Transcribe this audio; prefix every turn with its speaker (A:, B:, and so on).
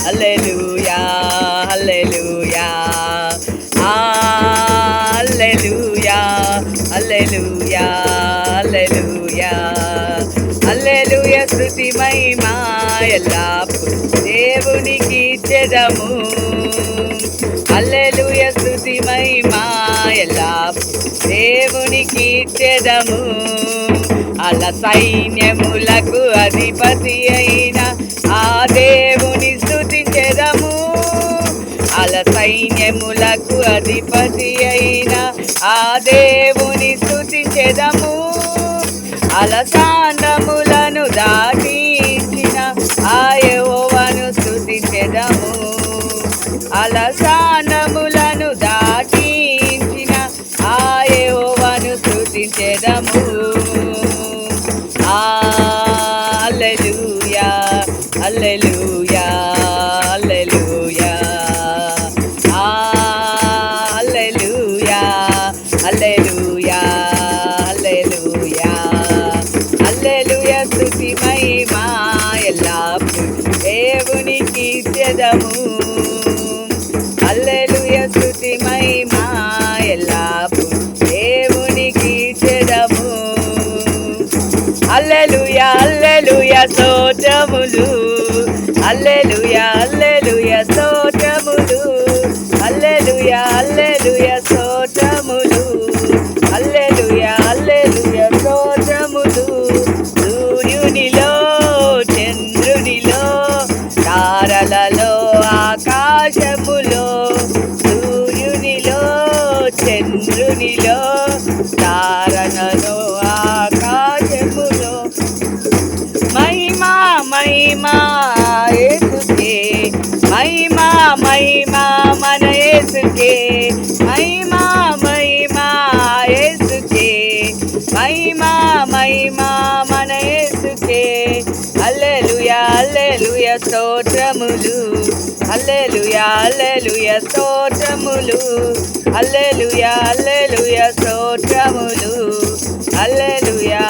A: హల్లెలూయా హల్లెలూయా హల్లెలూయా హల్లెలూయా హల్లెలూయా హల్లెలూయా స్తుతి మహిమా ఎల్లప్పుడు దేవునికి ఇచ్చెదము హల్లెలూయా స్తుతి మహిమా ఎల్లప్పుడు దేవునికి ఇచ్చెదము అల సైన్యములకు అధిపతి అయిన ఆ దేవుని స్తుతించెదము అల సైన్యములకు అధిపతి అయిన ఆ దేవుని స్తుతించెదము అలసాండములను దాటించిన ఆ యెహోవాను స్తుతించెదము అలసాండములను దాటించిన ఆ యెహోవాను స్తుతించెదము హల్లెలూయా హల్లెలూయా హల్లెలూయా హల్లెలూయా హల్లెలూయా హల్లెలూయా హల్లెలూయా స్తుతి మహిమా ఎల్లప్పుడు దేవునికి ఇచ్చెదము హల్లెలూయా స్తుతి మహిమా ఎల్లప్పుడు దేవునికి ఇచ్చెదము హల్లెలూయా హల్లెలూయా స్తోత్రములు హల్లెలూయా హల్లెలూయా స్తోత్రములు హల్లెలూయా హల్లెలూయా స్తోత్రములు హల్లెలూయా హల్లెలూయా స్తోత్రములు సూర్యునిలో చంద్రునిలో తారలలో ఆకాశములో సూర్యునిలో చంద్రునిలో తారలలో ఆకాశములో మహిమా మహిమా యేసుకే మహిమా మహిమా మన యేసుకే మహిమా మహిమా యేసుకే మహిమా మహిమా మన యేసుకే హల్లెలూయా హల్లెలూయా స్తోత్రములు హల్లెలూయా హల్లెలూయా స్తోత్రములు హల్లెలూయా హల్లెలూయా స్తోత్రములు హల్లెలూయా